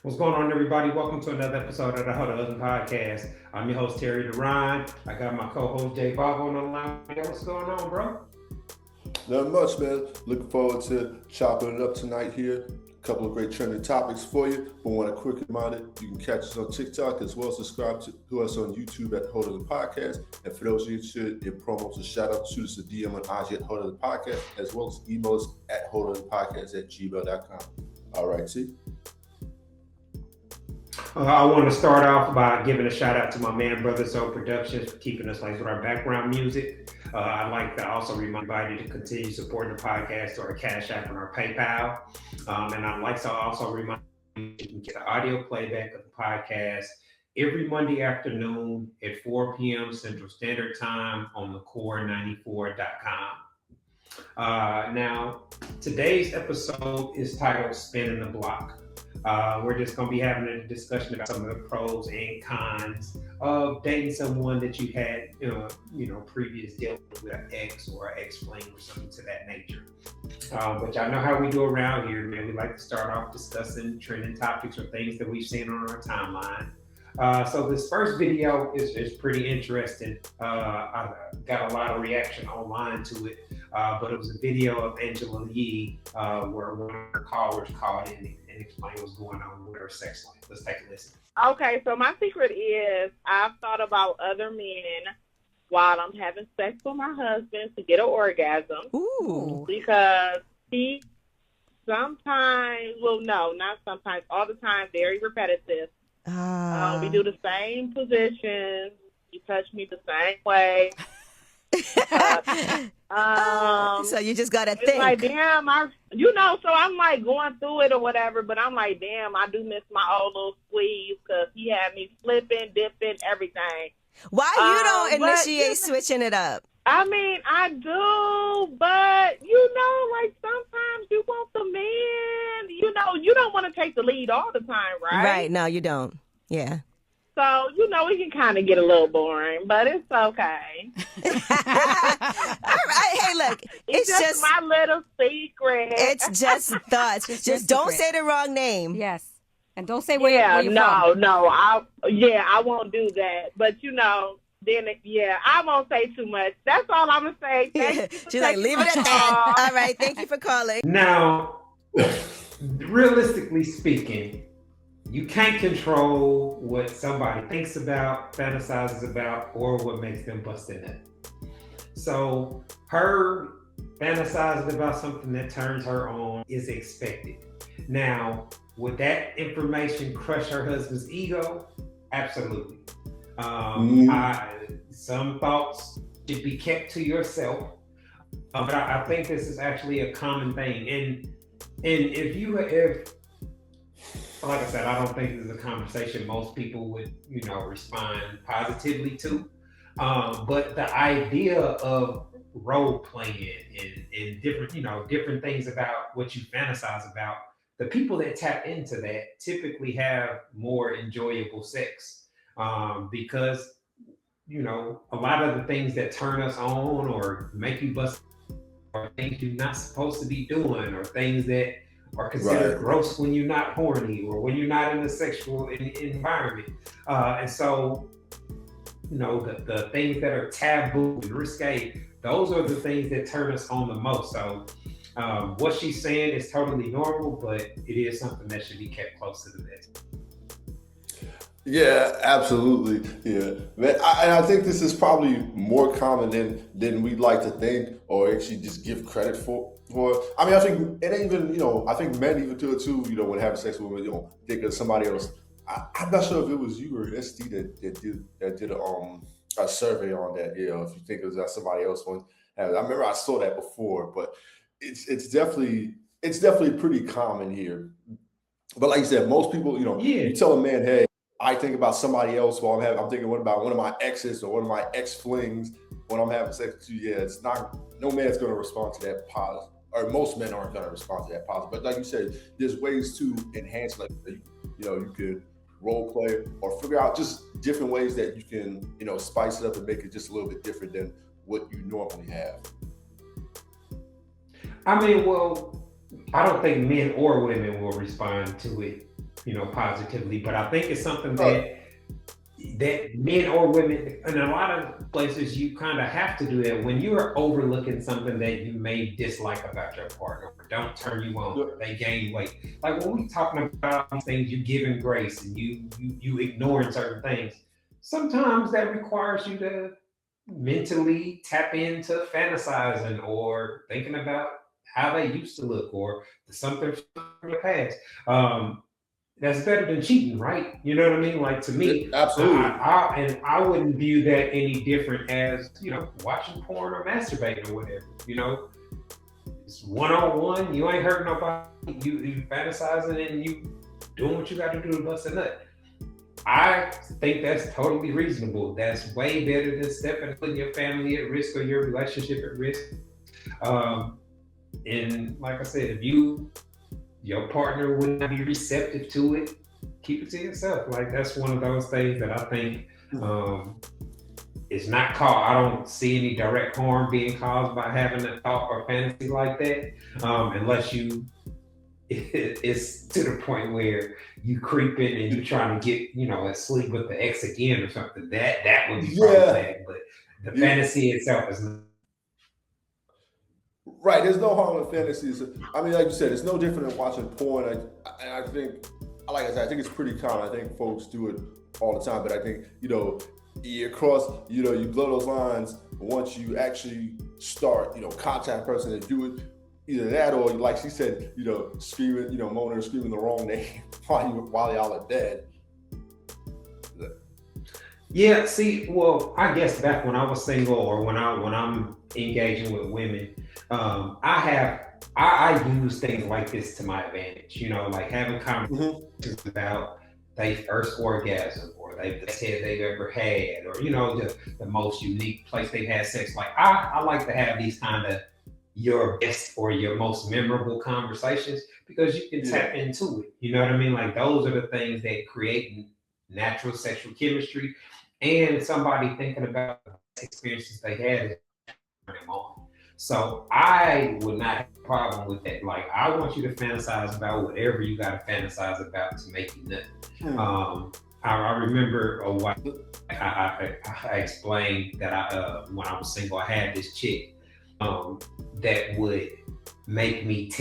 What's going on, everybody? Welcome to another episode of the How to Husband Podcast. I'm your host, Terry DeRine. I got my co-host, Jay Bob, on the line. What's going on, bro? Not much, man. Looking forward to chopping it up tonight here. A couple of great trending topics for you. But want a quick reminder, you can catch us on TikTok as well as subscribe to us on YouTube at Hold of the Podcast. And for those of you interested in promos and shout out, shoot us a DM on IG at Hold of the Podcast, as well as email us at holdofthepodcast@gmail.com. All right, T. I want to start off by giving a shout out to my man, Brother Soul Productions, for keeping us with our background music. I'd like to also remind everybody to continue supporting the podcast or our Cash App and our PayPal. And I'd like to also remind you to get the audio playback of the podcast every Monday afternoon at 4 p.m. Central Standard Time on thecore94.com. Now, today's episode is titled Spinning the Block. We're just going to be having a discussion about some of the pros and cons of dating someone that you had, previous dealing with an ex or an ex-fling or something to that nature. But y'all know how we do around here, man. We like to start off discussing trending topics or things that we've seen on our timeline. So this first video is pretty interesting. I got a lot of reaction online to it, but it was a video of Angela Yee where one of her callers called in and explained what's going on with her sex life. Let's take a listen. Okay, so my secret is I've thought about other men while I'm having sex with my husband to get an orgasm. Ooh. Because he sometimes, well, no, not sometimes, all the time, very repetitive. We do the same positions. You touch me the same way. So you just gotta it's think. like, damn, so I'm like going through it or whatever, but I'm like, damn, I do miss my old little squeeze because he had me flipping, dipping, everything. Why you don't initiate switching it up? I mean, I do, but like sometimes you want the man, you don't want to take the lead all the time, right? Right, no, you don't. Yeah. So, it can kind of get a little boring, but it's okay. All right, hey, look, it's just my little secret. It's just thoughts. Just don't say the wrong name. Yes. And don't say where you're from. No, I won't do that. But, I won't say too much. That's all I'm going to say. She's like, leave it at that. All right, thank you for calling. Now, realistically speaking, you can't control what somebody thinks about, fantasizes about, or what makes them bust in it. So her fantasizing about something that turns her on is expected. Now, would that information crush her husband's ego? Absolutely. Some thoughts should be kept to yourself, but I think this is actually a common thing. And if like I said, I don't think this is a conversation most people would, respond positively to. But the idea of role playing and different things about what you fantasize about, the people that tap into that typically have more enjoyable sex. Because, a lot of the things that turn us on or make you bust are things you're not supposed to be doing, or things that are considered gross when you're not horny or when you're not in a sexual environment. And so, the things that are taboo and risque, those are the things that turn us on the most. So what she's saying is totally normal, but it is something that should be kept close to the vest. Yeah, absolutely. Yeah, man, I think this is probably more common than we'd like to think, or actually just give credit for. I mean, I think it ain't even. I think men even do it too. When having sex with women, think of somebody else. I'm not sure if it was you or ST that did a survey on that. If you think it was somebody else one. I remember I saw that before, but it's definitely pretty common here. But like you said, most people, you tell a man, hey, I think about somebody else while I'm thinking about one of my exes or one of my ex-flings when I'm having sex with you. Yeah, it's not, no man's going to respond to that positive, or most men aren't going to respond to that positive. But like you said, there's ways to enhance, like, you could role play or figure out just different ways that you can, spice it up and make it just a little bit different than what you normally have. I mean, well, I don't think men or women will respond to it positively. But I think it's something that men or women, in a lot of places, you kind of have to do that when you are overlooking something that you may dislike about your partner, or don't turn you on, or they gain weight. Like when we talking about these things, you giving grace and you ignoring certain things. Sometimes that requires you to mentally tap into fantasizing or thinking about how they used to look or something from the past. That's better than cheating, right? You know what I mean? Like to me, absolutely. I wouldn't view that any different as watching porn or masturbating or whatever. It's one-on-one. You ain't hurting nobody. You fantasizing and you doing what you got to do to bust a nut. I think that's totally reasonable. That's way better than putting your family at risk or your relationship at risk. And like I said, if your partner would not be receptive to it, keep it to yourself. Like that's one of those things that I think is not I don't see any direct harm being caused by having a thought or fantasy like that, unless it's to the point where you creeping and you trying to get sleep with the ex again or something. That would be problematic. But the fantasy itself is not. Right, there's no harm in fantasies. I mean, like you said, it's no different than watching porn. I think, like I said, I think it's pretty common. I think folks do it all the time. But I think, you blow those lines once you actually start, contact a person and do it. Either that or, like she said, screaming, moaning or screaming the wrong name while y'all are dead. Yeah, see, well, I guess back when I was single or when I'm engaging with women, I use things like this to my advantage, like having conversations about their first orgasm or the best head they've ever had, or, the most unique place they've had sex. Like I like to have these kind of your best or your most memorable conversations because you can tap into it. You know what I mean? Like those are the things that create natural sexual chemistry and somebody thinking about the experiences they had them on. So I would not have a problem with that. Like I want you to fantasize about whatever you got to fantasize about to make you nut. I remember a while I explained that when I was single, I had this chick that would make me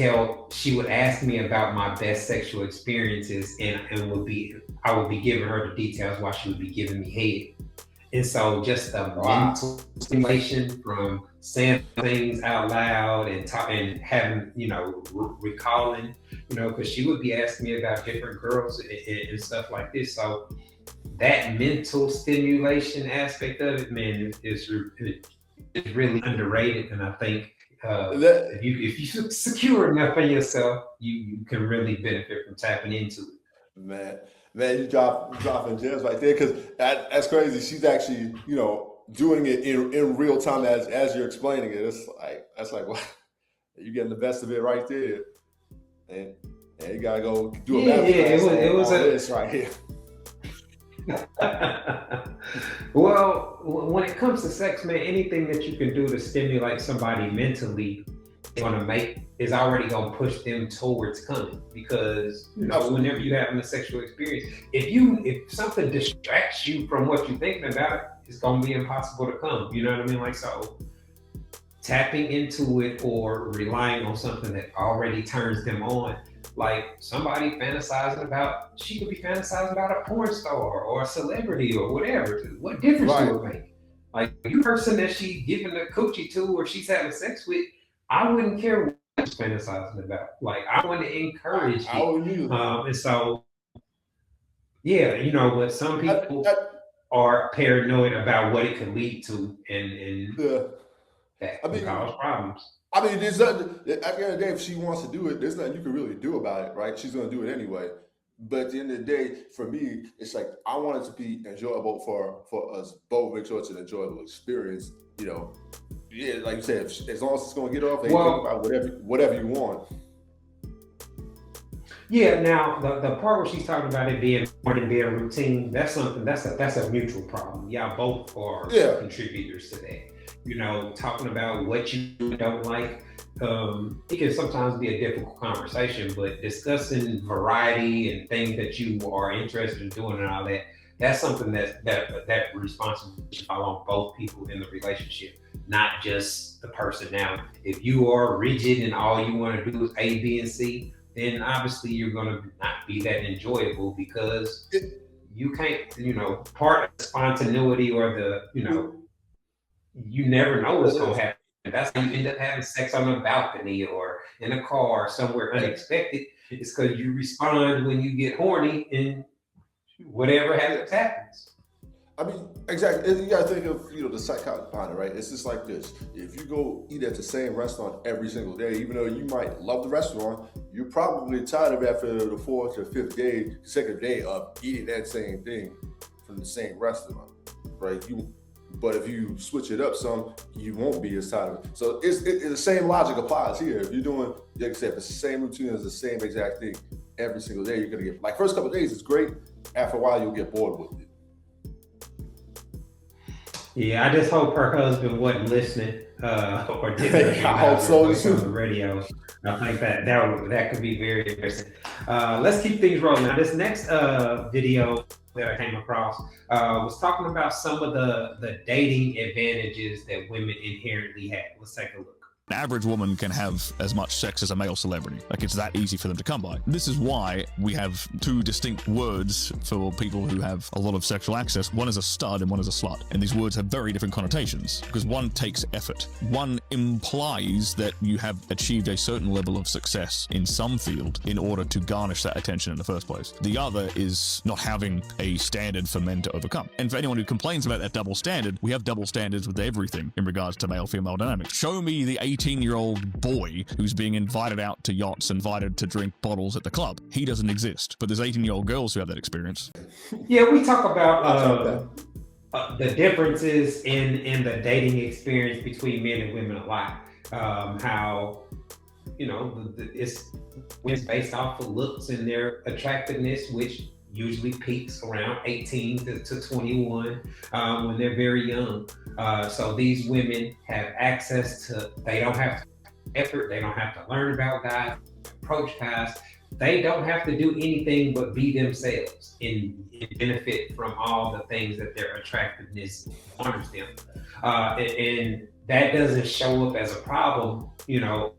she would ask me about my best sexual experiences and I would be giving her the details while she would be giving me head. And so just the mental stimulation from saying things out loud and having, recalling, because she would be asking me about different girls and stuff like this. So that mental stimulation aspect of it, man, is really underrated. And I think if you secure enough in yourself, you can really benefit from tapping into it. Man, you dropping gems right there because that's crazy. She's actually, doing it in real time as you're explaining it. That's like what you're getting the best of it right there, and you gotta go do a it was this right here. Well, when it comes to sex, man, anything that you can do to stimulate somebody mentally is already gonna push them towards coming, because whenever you're having a sexual experience, if something distracts you from what you're thinking about, it's gonna be impossible to come. You know what I mean? Like, so tapping into it or relying on something that already turns them on, like somebody fantasizing about, she could be fantasizing about a porn star or a celebrity or whatever. What difference do it make? Like the person that she giving the coochie to or she's having sex with, I wouldn't care what she's fantasizing about. Like I want to encourage it. And so, but some people are paranoid about what it could lead to, and that can cause problems. I mean, there's nothing, at the end of the day, if she wants to do it, there's nothing you can really do about it, right? She's going to do it anyway. But at the end of the day, for me, it's like, I want it to be enjoyable for us both, make sure it's an enjoyable experience, Yeah, like you said, as long as it's going to get off, think about whatever you want. Yeah, now the part where she's talking about it being more than being a routine, that's a mutual problem. Y'all both are contributors to that. Talking about what you don't like. it can sometimes be a difficult conversation, but discussing variety and things that you are interested in doing and all that, that's something that responsibility should fall on both people in the relationship, not just the person. Now, if you are rigid and all you want to do is A, B, and C, then obviously you're going to not be that enjoyable, because you can't, part of the spontaneity or the, you never know what's going to happen. That's how you end up having sex on a balcony or in a car or somewhere unexpected. It's because you respond when you get horny and whatever happens. I mean, exactly. You gotta think of the psychology behind it, right? It's just like this: if you go eat at the same restaurant every single day, even though you might love the restaurant, you're probably tired of it after the fourth or fifth day, second day of eating that same thing from the same restaurant, right? But if you switch it up some, you won't be as tired of it. So it's the same logic applies here. If you're doing, like I said, it's the same routine, it's the same exact thing every single day, you're gonna get, like, first couple of days it's great. After a while, you'll get bored with it. Yeah, I just hope her husband wasn't listening or didn't I hope so on the radio. I think that could be very interesting. Let's keep things rolling. Now, this next video that I came across was talking about some of the dating advantages that women inherently have. Let's take a look. An average woman can have as much sex as a male celebrity. Like, it's that easy for them to come by. This is why we have two distinct words for people who have a lot of sexual access. One is a stud and one is a slut. And these words have very different connotations, because one takes effort. One implies that you have achieved a certain level of success in some field in order to garnish that attention in the first place. The other is not having a standard for men to overcome. And for anyone who complains about that double standard, we have double standards with everything in regards to male-female dynamics. Show me the 18-year-old boy who's being invited out to yachts, invited to drink bottles at the club. He doesn't exist, but there's 18-year-old girls who have that experience. Yeah, we talk about the differences in the dating experience between men and women a lot. How it's based off of looks and their attractiveness, which usually peaks around 18 to 21 when they're very young. So these women have access to, they don't have to effort, they don't have to learn about guys, approach guys. They don't have to do anything but be themselves and benefit from all the things that their attractiveness honors them. And that doesn't show up as a problem,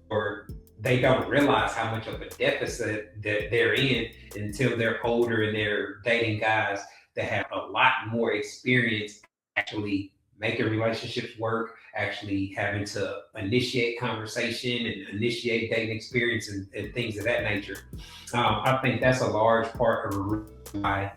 or they don't realize how much of a deficit that they're in until they're older and they're dating guys that have a lot more experience actually making relationships work, actually having to initiate conversation and initiate dating experience and things of that nature. I think that's a large part of why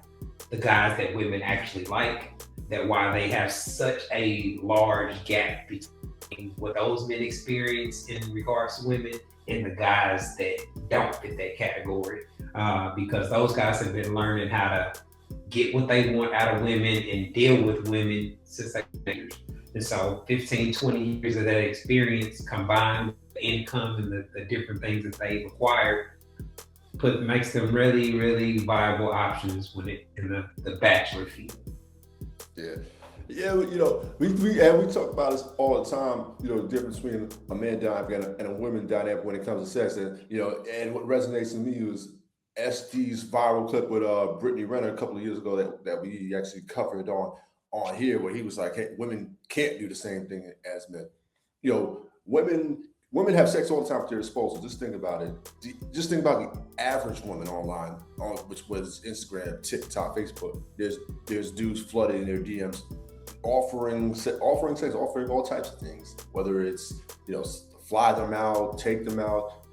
the guys that women actually like, that why they have such a large gap between what those men experience in regards to women and the guys that don't fit that category, because those guys have been learning how to get what they want out of women and deal with women since they were years. And so 15, 20 years of that experience combined with the income and the different things that they've acquired makes them really, really viable options when in the bachelor field. Yeah. Yeah, we talk about this all the time, the difference between a man dynamic and a woman dynamic when it comes to sex. And, and what resonates to me was SD's viral clip with Brittany Renner a couple of years ago that we actually covered on here, where he was like, hey, women can't do the same thing as men. Women have sex all the time at their disposal. Just think about it. Just think about the average woman online, which was Instagram, TikTok, Facebook. There's dudes flooding their DMs, offering sex, offering all types of things. Whether it's fly them out, take them out,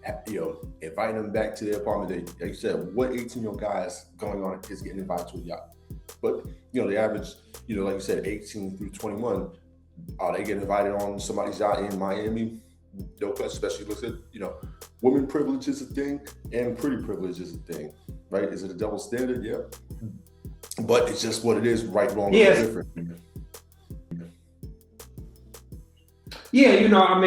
inviting them back to their apartment. Like you said, what 18-year-old guy is going on is getting invited to a yacht? But the average, like you said, 18 through 21, they get invited on somebody's yacht in Miami. No question, especially look at, women privilege is a thing and pretty privilege is a thing, right? Is it a double standard? Yeah. But it's just what it is, right, wrong, yes. Or different. Yeah,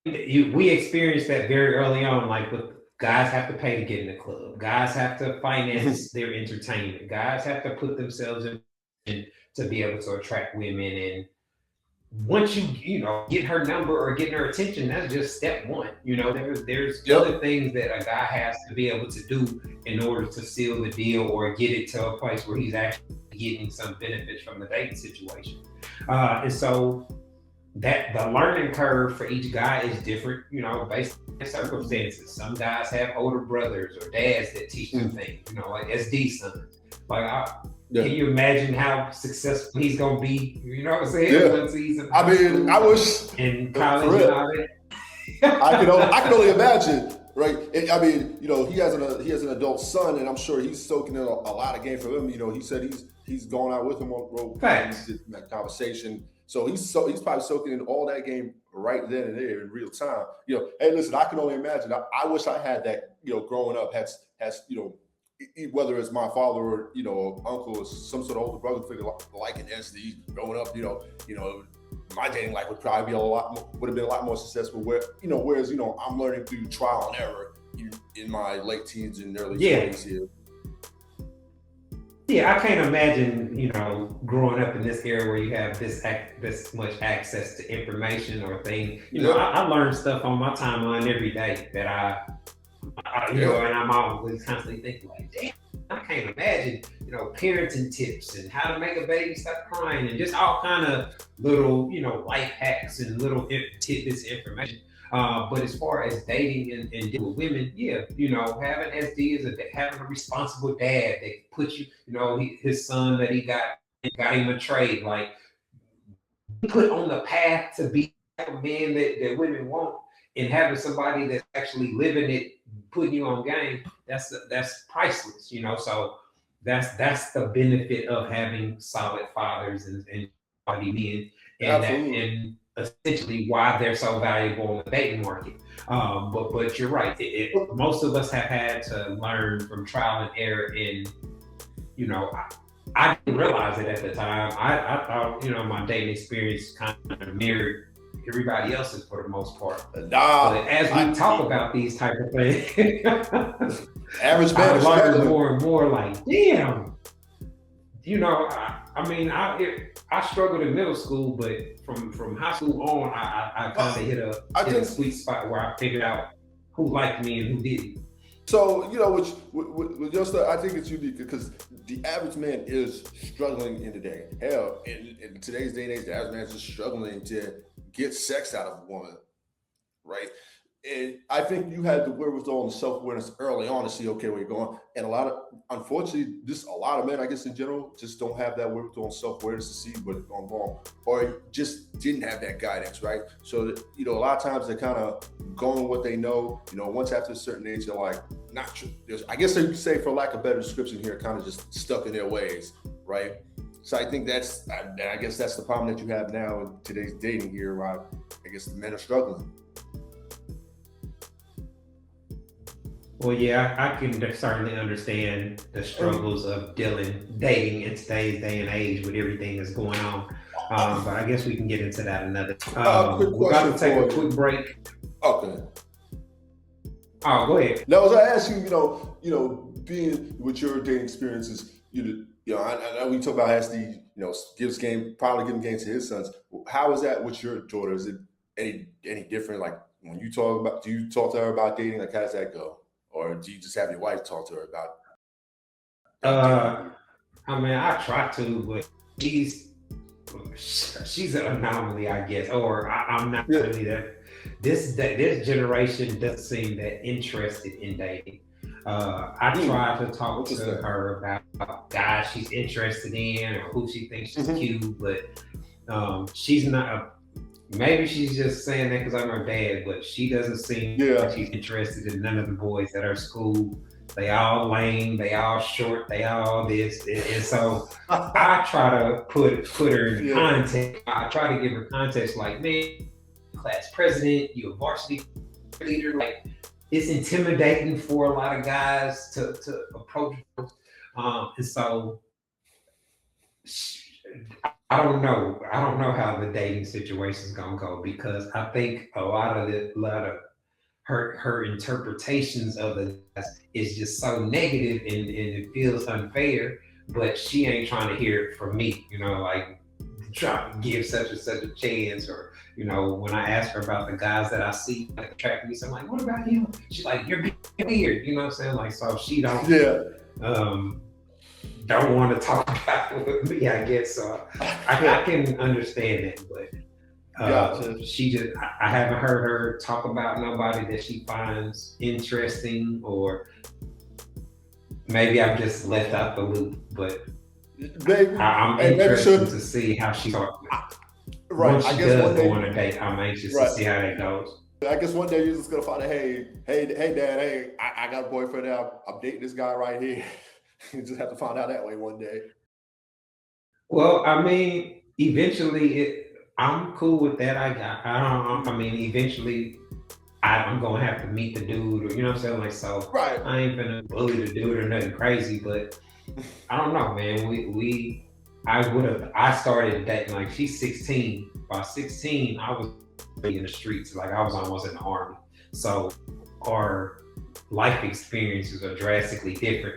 we experienced that very early on, like with guys have to pay to get in the club. Guys have to finance their entertainment. Guys have to put themselves in to be able to attract women. And once you get her number or getting her attention, that's just step one. There's other things that a guy has to be able to do in order to seal the deal or get it to a place where he's actually getting some benefits from the dating situation. And so that the learning curve for each guy is different, based on circumstances. Some guys have older brothers or dads that teach them things, like SD sons. Can you imagine how successful he's gonna be? You know what I'm saying? Once he's in I wish in college and all that. I can only imagine, right? He has an adult son, and I'm sure he's soaking in a lot of game from him. He said he's going out with him on road. That conversation. So he's probably soaking in all that game right then and there in real time. Hey, listen, I can only imagine. I wish I had that. Growing up, has whether it's my father or uncle or some sort of older brother figure like an SD growing up. My dating life would probably be would have been a lot more successful. Whereas I'm learning through trial and error in my late teens and early 20s here. Yeah, I can't imagine, growing up in this era where you have this much access to information or things. I learn stuff on my timeline every day that and I'm always constantly thinking like, damn, I can't imagine, parenting tips and how to make a baby stop crying and just all kind of little, life hacks and little tidbits of information. But as far as dating and dealing with women, having SD is having a responsible dad that puts his son that he got him a trade, like put on the path to be a man that women want, and having somebody that's actually living it, putting you on game, that's priceless, So that's the benefit of having solid fathers and quality men, and essentially why they're so valuable in the dating market. But you're right. Most of us have had to learn from trial and error. And I didn't realize it at the time. I thought my dating experience kind of mirrored everybody else's for the most part. But as we talk about these type of things, average man I learned more and more. Like, damn, I struggled in middle school, but from high school on, I kind of hit a sweet spot where I figured out who liked me and who didn't. So, with your stuff, I think it's unique because the average man is struggling in the day. Hell, in today's day and age, the average man is just struggling to get sex out of a woman, right? And I think you had the wherewithal and self-awareness early on to see, okay, where you're going. And unfortunately, a lot of men, I guess in general, just don't have that wherewithal and self-awareness to see what's going wrong, or just didn't have that guidance, right? So, a lot of times they're kind of going what they know. Once after a certain age, they're like, not true. I guess they say, for lack of better description here, kind of just stuck in their ways, right? So I think I guess that's the problem that you have now in today's dating here, where I guess the men are struggling. Well, yeah, I can certainly understand the struggles of dating in today's day and age with everything that's going on. But I guess we can get into that another. We're about to take a quick break. Okay. Oh, go ahead. Now, as I ask you, being with your dating experiences, I know we talk about SD, gives game, probably giving game to his sons. How is that with your daughter? Is it any different? Like when do you talk to her about dating? Like how does that go? Or do you just have your wife talk to her about it? I try to, but she's an anomaly, I guess. Or I'm not really that. This generation doesn't seem that interested in dating. I try to talk to her about guys she's interested in or who she thinks is cute, but she's not. Maybe she's just saying that because I'm her dad, but she doesn't seem like she's interested in none of the boys at her school. They all lame, they all short, they all this. And so I try to put her in context. I try to give her context like, man, class president, you a varsity leader. Like, it's intimidating for a lot of guys to approach her. And so I don't know how the dating situation is gonna go, because I think a lot of her interpretations of it is just so negative and it feels unfair. But she ain't trying to hear it from me. Like try to give such and such a chance, or when I ask her about the guys that I see that attract me, so I'm like, what about him? She's like, you're being weird, you know what I'm saying? Like, so she don't want to talk about it with me, I guess. So I can understand that, but I haven't heard her talk about nobody that she finds interesting, or maybe I'm just left out the loop, but I'm interested to see how she talks. Right. Once she does go on a date, I'm anxious to see how that goes. I guess one day you're just gonna find out, hey, Dad, I got a boyfriend now. I'm dating this guy right here. You just have to find out that way one day. Well, I mean, eventually, I'm cool with that. Eventually, I'm gonna have to meet the dude, or you know what I'm saying? Like, so right. I ain't gonna bully the dude or nothing crazy, but I don't know, man. I started dating, like, she's 16. By 16, I was in the streets, like I was almost in the army. So our life experiences are drastically different.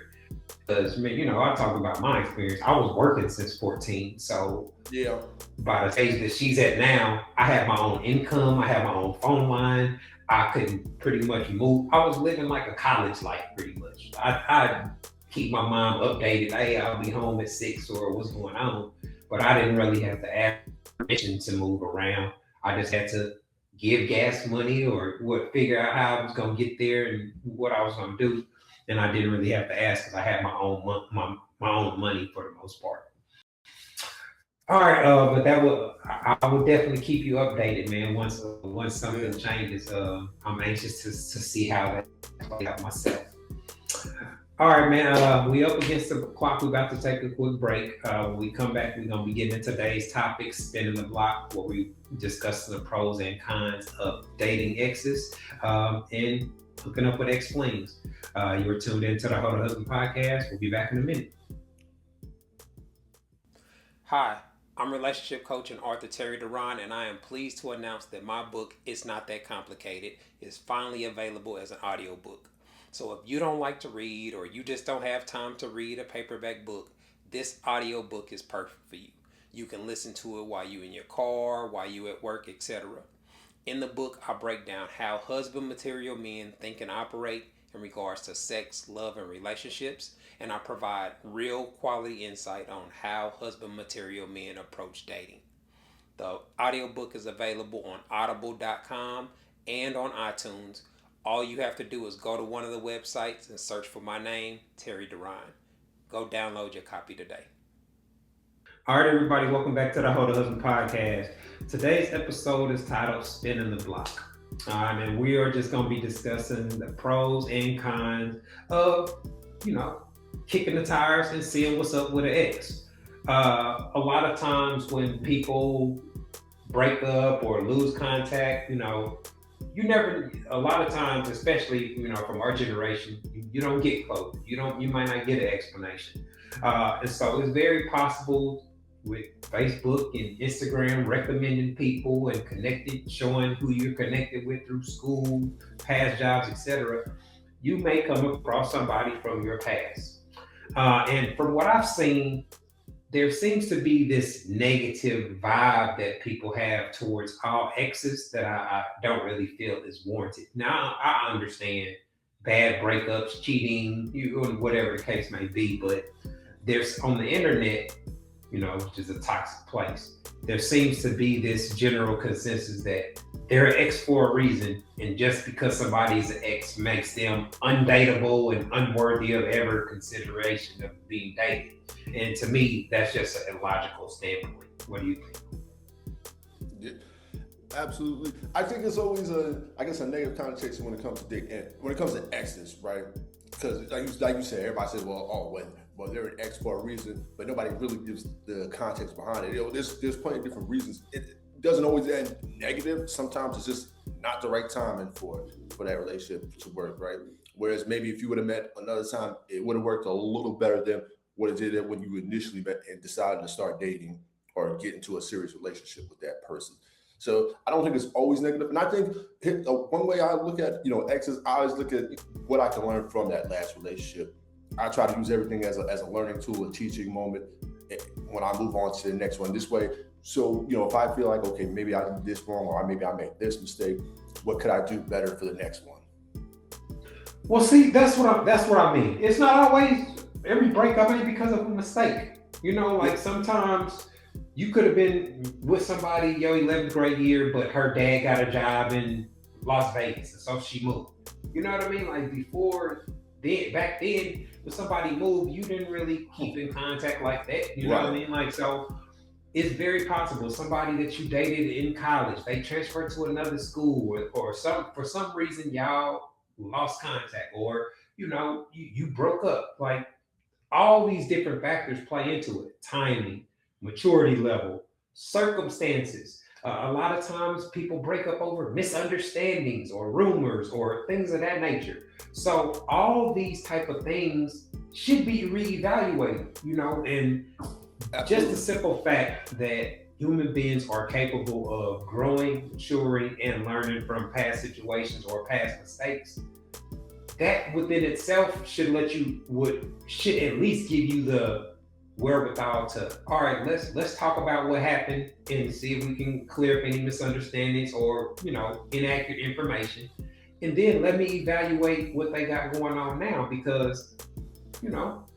Because, I talk about my experience. I was working since 14. So yeah, by the age that she's at now, I had my own income. I had my own phone line. I could pretty much move. I was living like a college life, pretty much. I'd keep my mom updated. Hey, I'll be home at 6 or what's going on. But I didn't really have to ask permission to move around. I just had to give gas money or figure out how I was going to get there and what I was going to do. And I didn't really have to ask because I had my own money for the most part. All right, but I would definitely keep you updated, man. Once something changes, I'm anxious to see how that plays out myself. All right, man. We up against the clock. We're about to take a quick break. When we come back, we're gonna be getting into today's topic, spinning the block, where we discuss the pros and cons of dating exes and hooking up with ex-flings. You were tuned into the Hoe to Husband podcast. We'll be back in a minute. Hi, I'm relationship coach and author Terry Duran, and I am pleased to announce that my book, It's Not That Complicated, is finally available as an audiobook. So if you don't like to read, or you just don't have time to read a paperback book, this audiobook is perfect for you. You can listen to it while you're in your car, while you're at work, etc. In the book, I break down how husband material men think and operate in regards to sex, love, and relationships, and I provide real quality insight on how husband material men approach dating. The audiobook is available on audible.com and on iTunes. All you have to do is go to one of the websites and search for my name, Terry Duran. Go download your copy today. All right, everybody, welcome back to the Hoe to Husband podcast. Today's episode is titled Spinning the Block. And we are just going to be discussing the pros and cons of, kicking the tires and seeing what's up with an ex. A lot of times when people break up or lose contact, a lot of times, especially, from our generation, you don't get closure. You might not get an explanation. And so it's very possible with Facebook and Instagram recommending people and showing who you're connected with through school, past jobs, etc. You may come across somebody from your past. And from what I've seen, there seems to be this negative vibe that people have towards all exes that I don't really feel is warranted. Now, I understand bad breakups, cheating, whatever the case may be, but there's on the internet, which is a toxic place, there seems to be this general consensus that they're an ex for a reason, and just because somebody's an ex makes them undateable and unworthy of ever consideration of being dated. And to me, that's just an illogical standpoint. What do you think? Yeah, absolutely. I think it's always a negative connotation when it comes to when it comes to exes, right? Because like you said, everybody says, well, they're an ex for a reason, but nobody really gives the context behind it. There's plenty of different reasons. It doesn't always end negative. Sometimes it's just not the right timing for that relationship to work, right? Whereas maybe if you would have met another time, it would have worked a little better than what it did when you initially met and decided to start dating or get into a serious relationship with that person. So I don't think it's always negative. And I think one way I look at, exes, I always look at what I can learn from that last relationship. I try to use everything as a learning tool, a teaching moment when I move on to the next one. This way, So, if I feel like, okay, maybe I did this wrong, or maybe I made this mistake, what could I do better for the next one? Well, see, that's what I mean. It's not always every breakup ain't because of a mistake. Like sometimes you could have been with somebody your 11th grade year, but her dad got a job in Las Vegas, and so she moved. You know what I mean? Like back then, when somebody moved, you didn't really keep in contact like that. You know what I mean? Like, so it's very possible somebody that you dated in college, they transferred to another school, or for some reason y'all lost contact, or you broke up. Like, all these different factors play into it: timing, maturity level, circumstances. A lot of times people break up over misunderstandings or rumors or things of that nature. So all these type of things should be reevaluated, and just the simple fact that human beings are capable of growing, maturing, and learning from past situations or past mistakes, that within itself should at least give you the wherewithal to, all right, let's talk about what happened and see if we can clear up any misunderstandings or inaccurate information, and then let me evaluate what they got going on now, because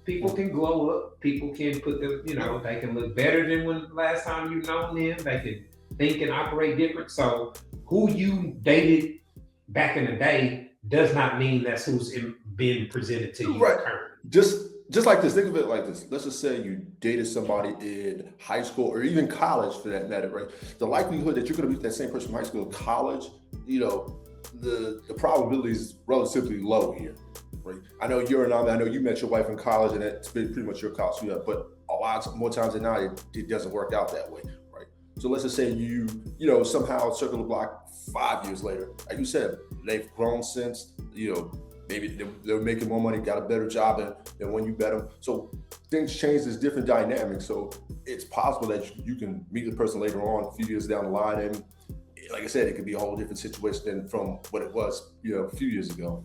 people can glow up, people can put they can look better than when last time you known them, they can think and operate different. So who you dated back in the day does not mean that's who's been presented to you currently. Just like this, think of it like this. Let's just say you dated somebody in high school or even college for that matter, right? The likelihood that you're going to meet that same person from high school or college, the probability is relatively low here, right? I know I know you met your wife in college and that's been pretty much your college sweetheart, but a lot more times than not, it doesn't work out that way, right? So let's just say you somehow circle the block 5 years later. Like you said, they've grown since, maybe they're making more money, got a better job than when you met them. So things change, there's different dynamics. So it's possible that you can meet the person later on, a few years down the line. And like I said, it could be a whole different situation than from what it was, a few years ago.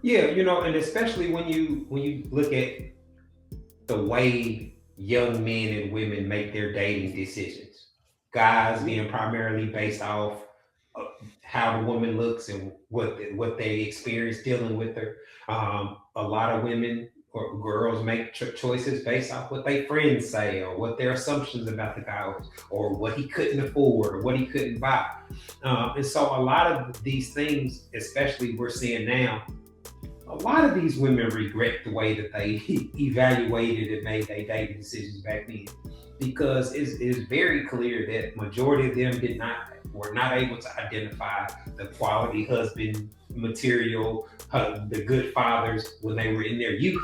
Yeah, and especially when you look at the way young men and women make their dating decisions, guys being primarily based off how the woman looks and what they experience dealing with her. A lot of women or girls make choices based off what their friends say or what their assumptions about the guy or what he couldn't afford or what he couldn't buy. And so a lot of these things, especially we're seeing now, a lot of these women regret the way that they evaluated and made their dating decisions back then, because it's very clear that majority of them were not able to identify the quality husband material, the good fathers when they were in their youth.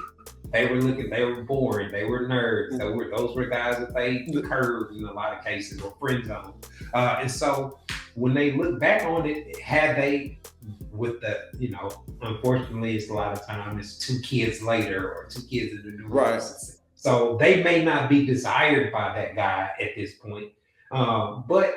They were boring, they were nerds, those were guys that they curved in a lot of cases or friend zone. And so when they look back on it, had they, with the, unfortunately it's a lot of time it's 2 kids later or 2 kids in the divorce. Right. So they may not be desired by that guy at this point. But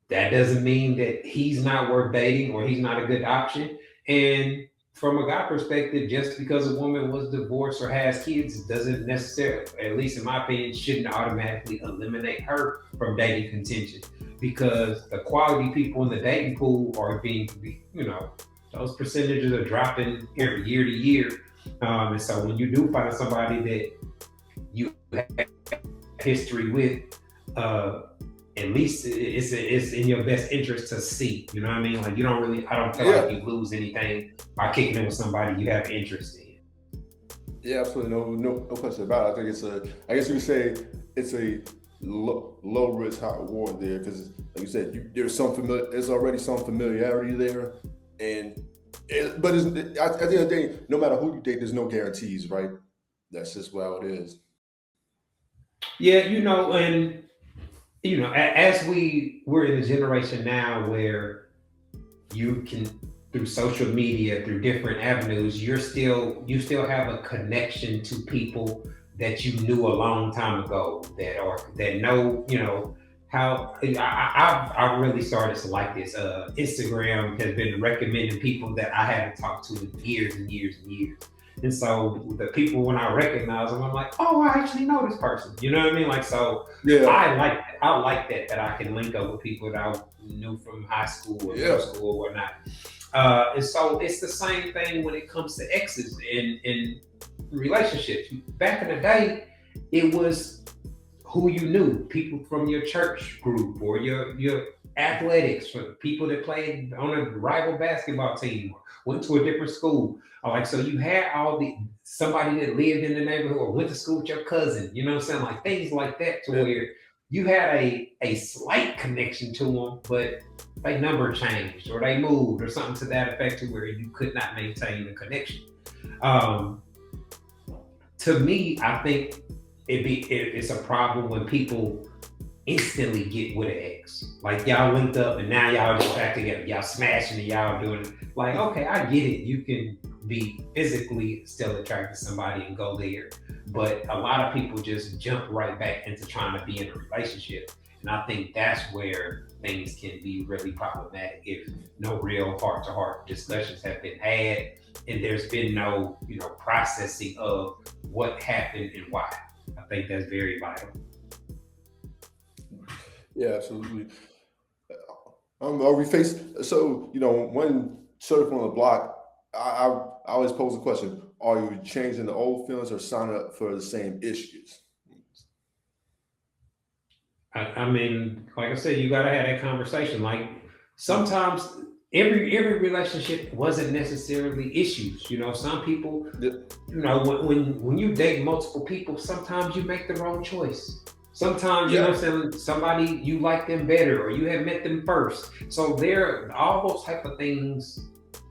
that doesn't mean that he's not worth dating or he's not a good option. And from a guy perspective, just because a woman was divorced or has kids doesn't necessarily, at least in my opinion, shouldn't automatically eliminate her from dating contention, because the quality people in the dating pool are being, those percentages are dropping every year to year. And so when you do find somebody that you have history with, at least it's in your best interest to see. You know what I mean? Like I don't feel like you lose anything by kicking in with somebody you have interest in. Yeah, absolutely. No question about it. I think I guess you could say it's a low risk, high reward there, because like you said, there's already some familiarity there, but at the end of the day, no matter who you date, there's no guarantees, right? That's just how it is. Yeah, as we're in a generation now where you can, through social media, through different avenues, you still have a connection to people that you knew a long time ago that know, how I've really started to like this. Instagram has been recommending people that I haven't talked to in years and years and years. And so the people, when I recognize them, I'm like, oh, I actually know this person. You know what I mean? Like, so Yeah. I like that I can link up with people that I knew from high school or middle school or whatnot. And so it's the same thing when it comes to exes in relationships. Back in the day, it was who you knew, people from your church group or your athletics, for people that played on a rival basketball team or went to a different school. Like, so you had somebody that lived in the neighborhood or went to school with your cousin, you know what I'm saying? Like things like that, to where you had a slight connection to them, but their number changed or they moved or something to that effect, to where you could not maintain the connection. To me, I think it's a problem when people instantly get with an ex. Like, y'all linked up and now y'all just back together. Y'all smashing and y'all doing it. Like, okay, I get it. You can be physically still attracted to somebody and go there. But a lot of people just jump right back into trying to be in a relationship. And I think that's where things can be really problematic if no real heart-to-heart discussions have been had and there's been no, processing of what happened and why. I think that's very vital. Yeah, absolutely. Are we faced? So, when circling the block, I always pose the question: are you changing the old feelings or signing up for the same issues? I mean, like I said, you gotta have that conversation. Like, sometimes every relationship wasn't necessarily issues. Some people, when you date multiple people, sometimes you make the wrong choice. Sometimes, you know what I'm saying, somebody, you like them better or you have met them first. So all those type of things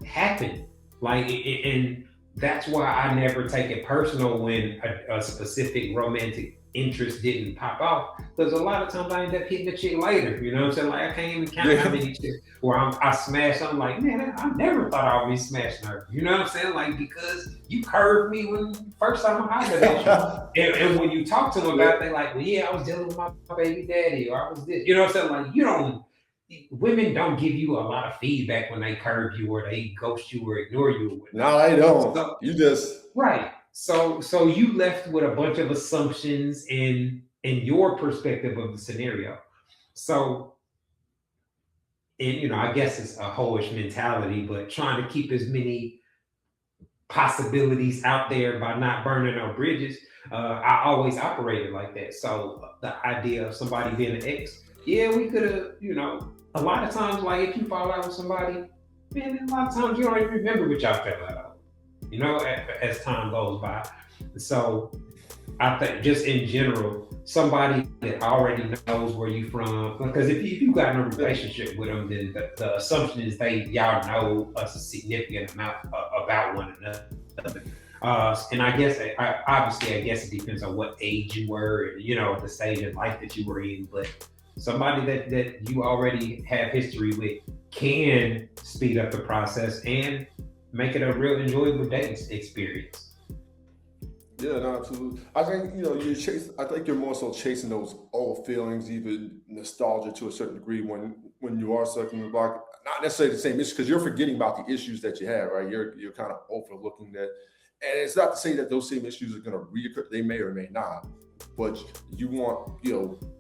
happen. Like, and that's why I never take it personal when a specific romantic interest didn't pop off. Because a lot of times I end up hitting the chick later. You know what I'm saying? Like, I can't even count how many chicks where I smash. I'm like, man, I never thought I would be smashing her. You know what I'm saying? Like, because you curved me when first time I hollered at you. and when you talk to them about it, they like, well, yeah, I was dealing with my baby daddy, or I was this. You know what I'm saying? Like, women don't give you a lot of feedback when they curve you or they ghost you or ignore you. No, they don't. So, you just right. So you left with a bunch of assumptions in your perspective of the scenario. So, and I guess it's a hoish mentality, but trying to keep as many possibilities out there by not burning no bridges. I always operated like that. So the idea of somebody being an ex, yeah, we could have, a lot of times, like, if you fall out with somebody, man, a lot of times you don't even remember what y'all fell out of, as time goes by. So I think just in general, somebody that already knows where you from, because if you got in a relationship with them, then the assumption is y'all know a significant amount about one another. And I guess, obviously, it depends on what age you were, the stage of life that you were in, but somebody that you already have history with can speed up the process and make it a real enjoyable dating experience. Yeah, no, absolutely. I think I think you're more so chasing those old feelings, even nostalgia to a certain degree when you are circling the block. Not necessarily the same issue, because you're forgetting about the issues that you had, right? You're kind of overlooking that, and it's not to say that those same issues are going to reoccur. They may or may not, but you want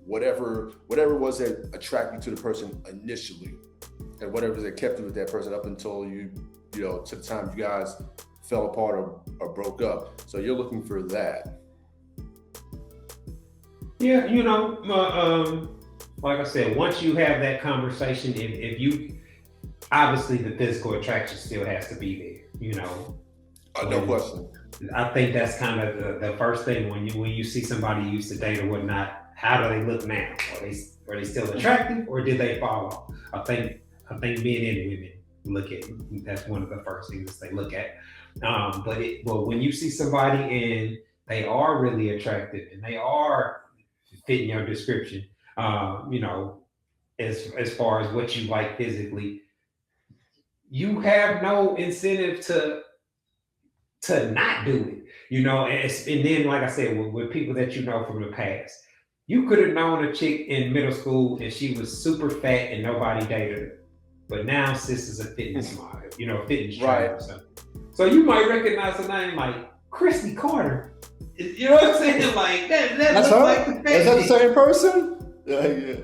whatever was that attracted you to the person initially, and whatever that kept you with that person up until to the time you guys fell apart or broke up. So you're looking for that. Yeah, like I said, once you have that conversation, if you, obviously the physical attraction still has to be there, No question. I think that's kind of the first thing when you see somebody you used to date or whatnot. How do they look now? Are they still attractive, or did they fall off? I think men and women look at, that's one of the first things they look at. But when you see somebody and they are really attractive and they are fitting your description, as far as what you like physically, you have no incentive to not do it, and then, like I said, with people that from the past, you could have known a chick in middle school and she was super fat and nobody dated her, but now sis is a fitness model, fitness trainer or something. So you might recognize the name like, Christy Carter. You know what I'm saying? Like that That's looks her? like the Is that the same person? Yeah.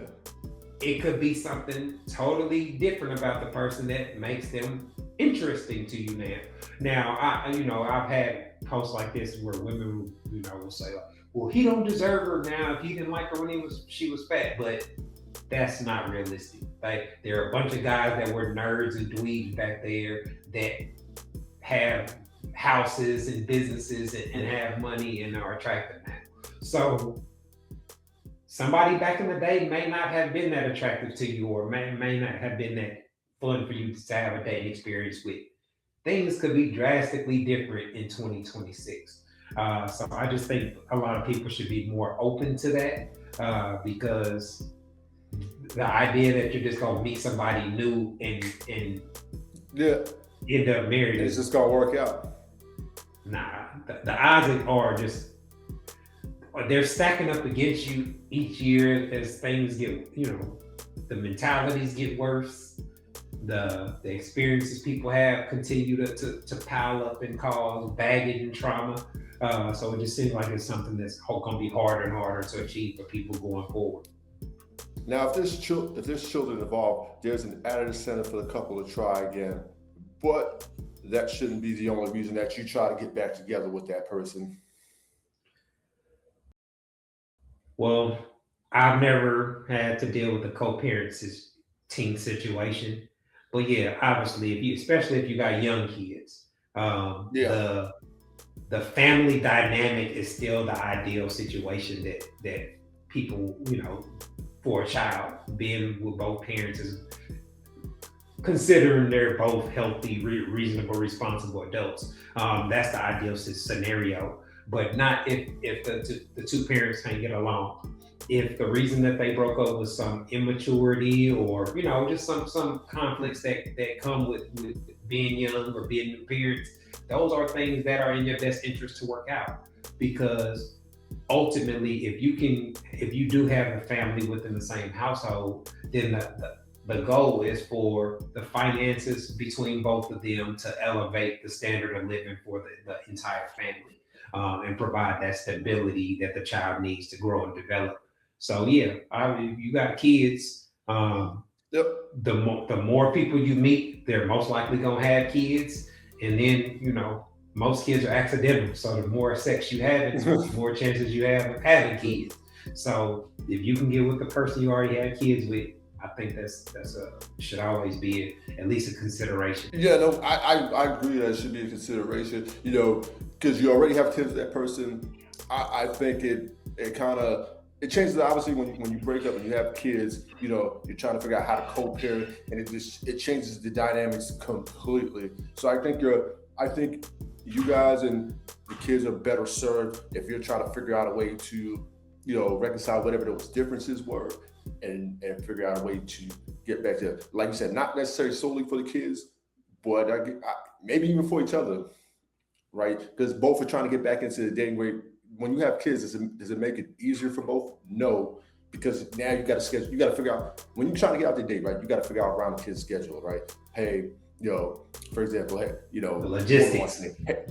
It could be something totally different about the person that makes them interesting to you now. Now, I've had posts like this where women, will say, like, well, he don't deserve her now if he didn't like her when she was fat, but that's not realistic. Like, there are a bunch of guys that were nerds and dweebs back there that have houses and businesses and have money and are attractive now. So somebody back in the day may not have been that attractive to you, or may not have been that fun for you to have a dating experience with. Things could be drastically different in 2026. So I just think a lot of people should be more open to that, because the idea that you're just gonna meet somebody new and end up married, it's just gonna work out. Nah, the odds are just, they're stacking up against you each year as things get, the mentalities get worse, the experiences people have continue to pile up and cause baggage and trauma. So it just seems like it's something that's going to be harder and harder to achieve for people going forward. Now, if there's children involved, there's an added incentive for the couple to try again, but that shouldn't be the only reason that you try to get back together with that person. Well, I've never had to deal with a co-parenting situation, but yeah, obviously, especially if you got young kids, the family dynamic is still the ideal situation that people, for a child, being with both parents is considering they're both healthy, reasonable, responsible adults. That's the ideal scenario. But not if the two parents can't get along. If the reason that they broke up was some immaturity or just some conflicts that come with being young or being new parents, those are things that are in your best interest to work out. Because ultimately, if you do have a family within the same household, then the goal is for the finances between both of them to elevate the standard of living for the entire family. And provide that stability that the child needs to grow and develop. So yeah, if you got kids, the more people you meet, they're most likely gonna have kids, and then most kids are accidental. So the more sex you have, the more chances you have of having kids. So if you can get with the person you already had kids with, I think that's should always be at least a consideration. Yeah, no, I agree that it should be a consideration. Because you already have kids with that person. I think it changes. Obviously, when you break up and you have kids, you're trying to figure out how to co-parent, and it changes the dynamics completely. So I think you guys and the kids are better served if you're trying to figure out a way to reconcile whatever those differences were, and figure out a way to get back to, like you said, not necessarily solely for the kids, but maybe even for each other. Right? Because both are trying to get back into the dating rate. When you have kids, does it make it easier for both? No, because now you got to schedule. You got to figure out when you're trying to get out the date, right? You got to figure out around the kid's schedule, right? Hey, for example, the logistics. Hey,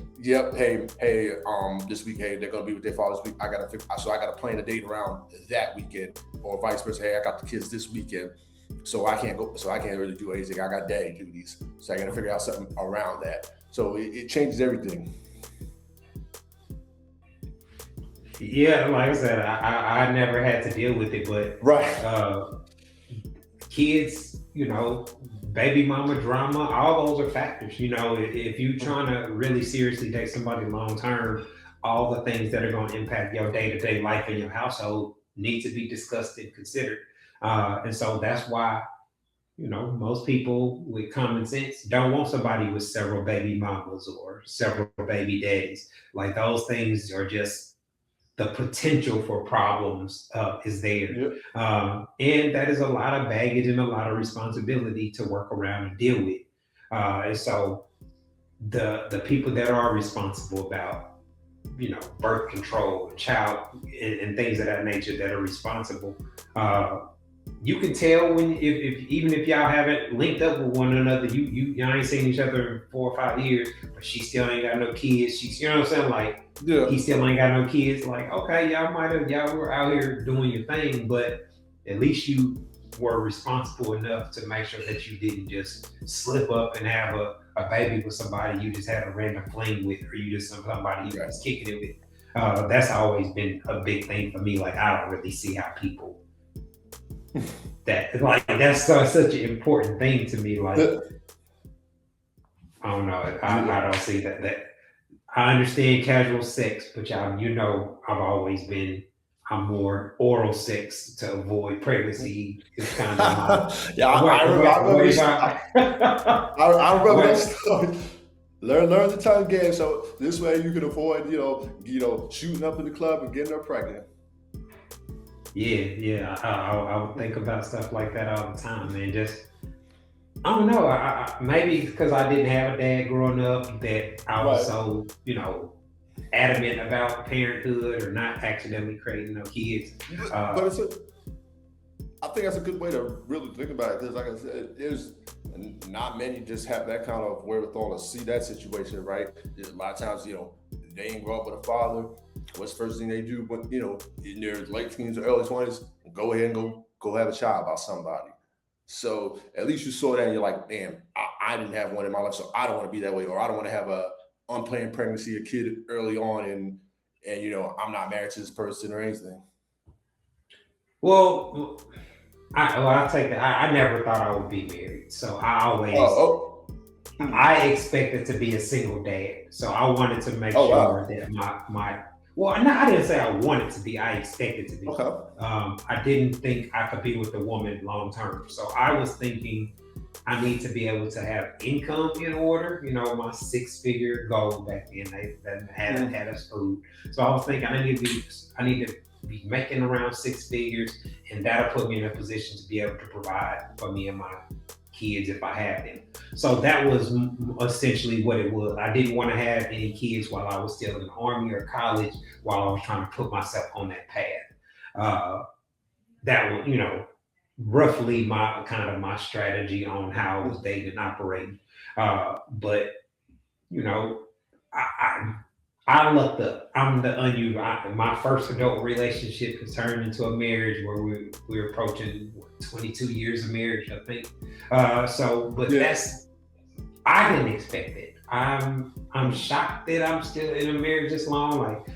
this week, hey, they're gonna be with their father this week. I gotta plan a date around that weekend, or vice versa. Hey, I got the kids this weekend, so I can't really do anything. I got daddy duties, so I gotta figure out something around that. So it changes everything. Yeah, like I said, I never had to deal with it, but kids, baby mama drama, all those are factors. If you're trying to really seriously date somebody long term, all the things that are going to impact your day-to-day life in your household need to be discussed and considered. And so that's why most people with common sense don't want somebody with several baby mamas or several baby daddies. Like, those things are just, the potential for problems is there. Yep. And that is a lot of baggage and a lot of responsibility to work around and deal with. And so the people that are responsible about, birth control, child and things of that nature that are responsible, you can tell when if even if y'all haven't linked up with one another, y'all ain't seen each other in 4 or 5 years, but she still ain't got no kids. She's, you know what I'm saying? Like, he still ain't got no kids. Like, okay, y'all were out here doing your thing, but at least you were responsible enough to make sure that you didn't just slip up and have a baby with somebody you just had a random fling with, or you just somebody you was kicking it with. That's always been a big thing for me. Like, I don't really see how people that's such an important thing to me. Like, I don't know. I don't see that. I understand casual sex, but y'all, you know, I'm more oral sex to avoid pregnancy. It's kind of my I remember that story. Learn the tongue game, so this way you can avoid, shooting up in the club and getting her pregnant. Yeah. I would think about stuff like that all the time, man. Just, I don't know. Maybe because I didn't have a dad growing up that I was so, adamant about parenthood or not accidentally creating no kids. But I think that's a good way to really think about it, because like I said, there's not many just have that kind of wherewithal to see that situation, right? A lot of times, they ain't grow up with a father. What's the first thing they do when, in their late teens or early 20s? Go ahead and go have a child by somebody. So at least you saw that and you're like, damn, I didn't have one in my life, so I don't want to be that way, or I don't want to have a unplanned pregnancy, a kid early on, and I'm not married to this person or anything. Well, I'll take that. I never thought I would be married, so I always I expected to be a single dad. So I wanted to make sure that I didn't say I wanted to be. I expected to be. Okay. I didn't think I could be with a woman long term. So I was thinking I need to be able to have income in order. My 6-figure goal back then. They hadn't had us food. So I was thinking I need to be making around 6 figures, and that'll put me in a position to be able to provide for me and my kids if I have them. So that was essentially what it was. I didn't want to have any kids while I was still in the Army or college, while I was trying to put myself on that path. That was, roughly my strategy on how I was dating and operating. But I lucked up. I'm the unusual. My first adult relationship has turned into a marriage where we're approaching 22 years of marriage, I think. I didn't expect it. I'm shocked that I'm still in a marriage this long. Like,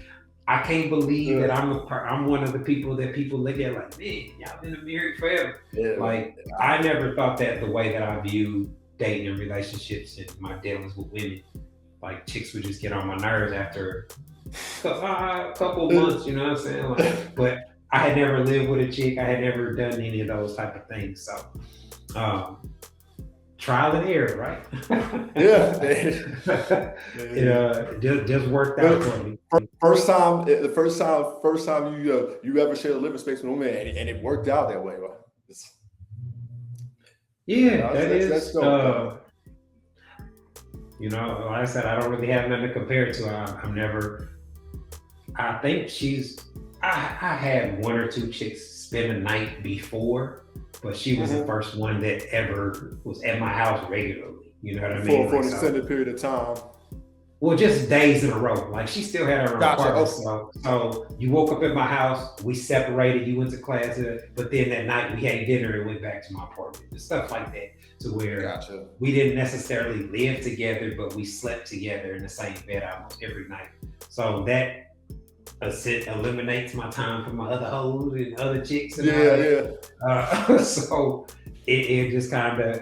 I can't believe that I'm one of the people that people look at like, man, y'all been married forever. Yeah. Like, I never thought that the way that I view dating and relationships and my dealings with women. Like, chicks would just get on my nerves after a couple of months, you know what I'm saying? Like, but I had never lived with a chick. I had never done any of those type of things. So, trial and error, right? Yeah. It just worked out for me. First time you ever shared a living space with a woman, and it worked out that way, right? That's dope. Like I said, I don't really have nothing to compare it to. I think I had 1 or 2 chicks spend a night before, but she was the first one that ever was at my house regularly. You know what I mean? For an extended period of time. Well, just days in a row. Like, she still had her own apartment. So you woke up at my house, we separated, you went to class, but then that night we had dinner and went back to my apartment. And stuff like that, to where we didn't necessarily live together, but we slept together in the same bed almost every night. So that eliminates my time for my other hoes and other chicks. And so it just kind of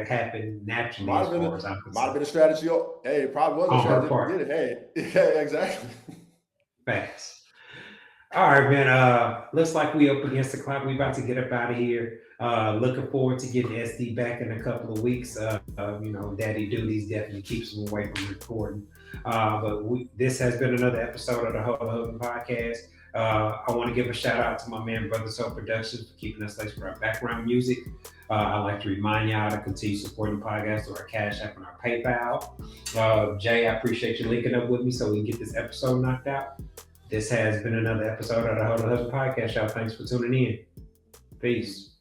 happened naturally. Might have been a strategy. Hey, it probably was a strategy. Part. Hey, yeah, exactly. Facts. All right, man. Looks like we up against the clock. We about to get up out of here. Looking forward to getting SD back in a couple of weeks. Daddy duties definitely keeps him away from recording. But this has been another episode of the Husband Podcast. I want to give a shout out to my man, Brother Soul Productions, for keeping us laced for our background music. I'd like to remind y'all to continue supporting the podcast through our Cash App and our PayPal. Jay, I appreciate you linking up with me so we can get this episode knocked out. This has been another episode of the Husband Podcast, y'all. Thanks for tuning in. Peace.